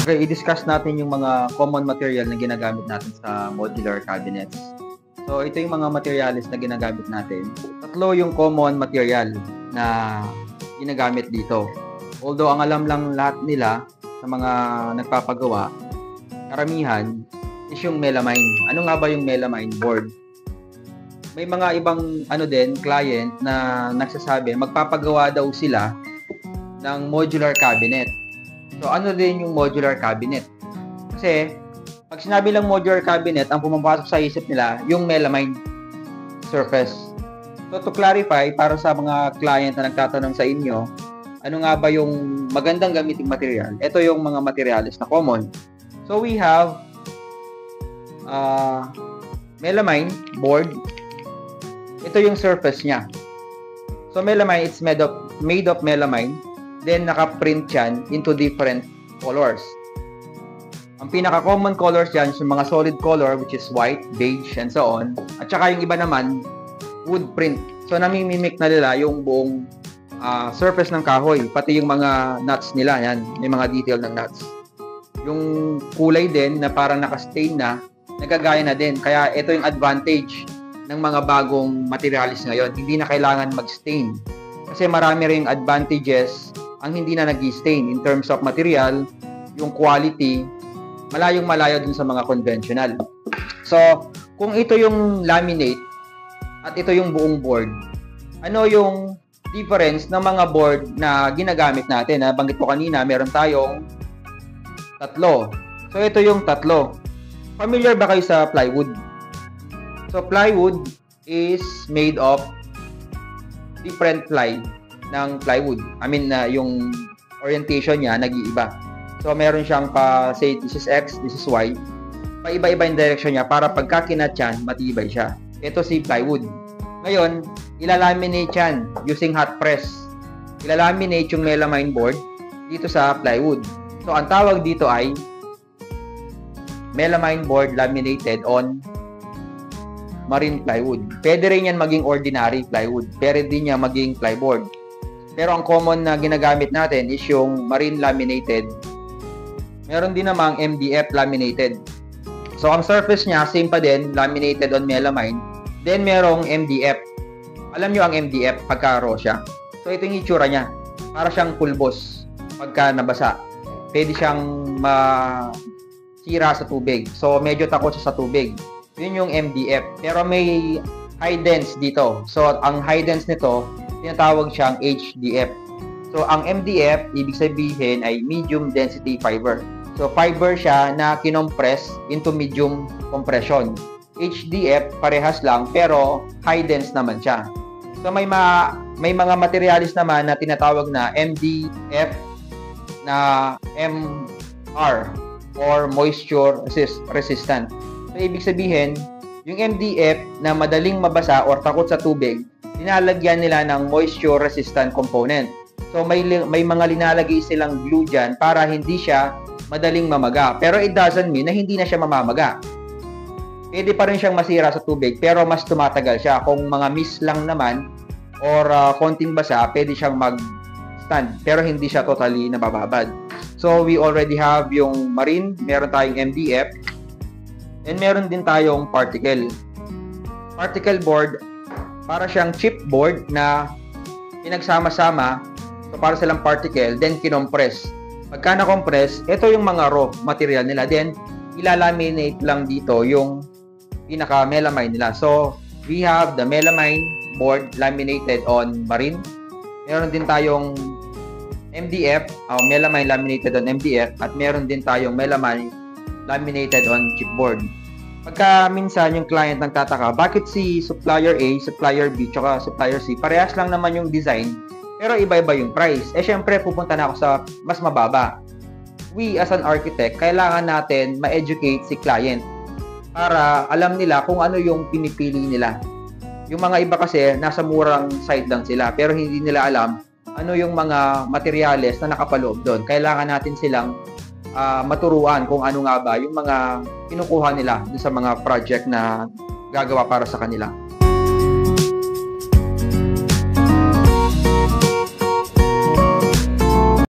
Okay, i-discuss natin yung mga common material na ginagamit natin sa modular cabinets. So, ito yung mga materials na ginagamit natin. Tatlo yung common material na ginagamit dito. Although, ang alam lang lahat nila sa mga nagpapagawa, karamihan, is yung melamine. Ano nga ba yung melamine board? May mga ibang client na nagsasabi, magpapagawa daw sila ng modular cabinet. So, ano din yung modular cabinet? Kasi, pag sinabi lang modular cabinet, ang pumapasok sa isip nila, yung melamine surface. So, to clarify, para sa mga client na nagtatanong sa inyo, ano nga ba yung magandang gamiting material? Ito yung mga materials na common. So, we have melamine board. Ito yung surface niya. So, melamine, it's made of melamine. Then, naka-print yan into different colors. Ang pinaka-common colors dyan yung mga solid color, which is white, beige, and so on. At saka yung iba naman, wood print. So, namimimik na nila yung buong surface ng kahoy. Pati yung mga nuts nila. Yan, may mga detail ng nuts. Yung kulay din na parang naka-stain na, nagagaya na din. Kaya ito yung advantage ng mga bagong materials ngayon. Hindi na kailangan mag-stain. Kasi marami ring advantages ang hindi na nag-stain in terms of material, yung quality, malayong-malayo dun sa mga conventional. So, kung ito yung laminate at ito yung buong board, ano yung difference ng mga board na ginagamit natin? Nabanggit ko kanina, meron tayong tatlo. So, ito yung tatlo. Familiar ba kayo sa plywood? So, plywood is made of different ply ng plywood. I mean, yung orientation niya nag-iiba. So, meron siyang say, this is X, this is Y. Paiba-iba yung direction niya para pagka kinat yan, matibay siya. Ito si plywood. Ngayon, ilalaminate yan using hot press. Ilalaminate yung melamine board dito sa plywood. So, ang tawag dito ay melamine board laminated on marine plywood. Pwede rin yan maging ordinary plywood. Pwede din yan maging plyboard. Pero ang common na ginagamit natin is yung marine laminated. Meron din namang MDF laminated. So, ang surface niya, same pa din, laminated on melamine. Then, merong MDF. Alam nyo ang MDF pagka raw siya. So, ito yung itsura niya. Para siyang pulbos pagka nabasa. Pwede siyang masira sa tubig. So, medyo takot siya sa tubig. Yun yung MDF. Pero may high dense dito. So, ang high dense nito, tinatawag siyang HDF. So, ang MDF, ibig sabihin ay medium density fiber. So, fiber siya na kinompress into medium compression. HDF, parehas lang, pero high dense naman siya. So, may mga materialis naman na tinatawag na MDF na MR or moisture resistant. So, ibig sabihin, yung MDF na madaling mabasa or takot sa tubig, linalagyan nila ng moisture-resistant component. So, may mga linalagay silang glue dyan para hindi siya madaling mamaga. Pero it doesn't mean na hindi na siya mamamaga. Pwede pa rin siyang masira sa tubig, pero mas tumatagal siya. Kung mga mist lang naman or konting basa, pwede siyang mag-stand. Pero hindi siya totally nabababad. So, we already have yung marine, meron tayong MDF, and meron din tayong particle. Particle board, para siyang chipboard na pinagsama-sama. So, para silang particle, then kinompress. Pagka na-compress, ito yung mga raw material nila. Then, ilalaminate lang dito yung pinaka-melamine nila. So, we have the melamine board laminated on marine. Meron din tayong MDF, melamine laminated on MDF, at meron din tayong melamine laminated on chipboard. Pagka minsan yung client nagtataka, bakit si supplier A, supplier B, tsaka supplier C, parehas lang naman yung design, pero iba-iba yung price. Syempre, pupunta na ako sa mas mababa. We, as an architect, kailangan natin ma-educate si client para alam nila kung ano yung pinipili nila. Yung mga iba kasi, nasa murang side lang sila, pero hindi nila alam ano yung mga materyales na nakapaloob doon. Kailangan natin silang maturuan kung ano nga ba yung mga kinukuha nila sa mga project na gagawa para sa kanila.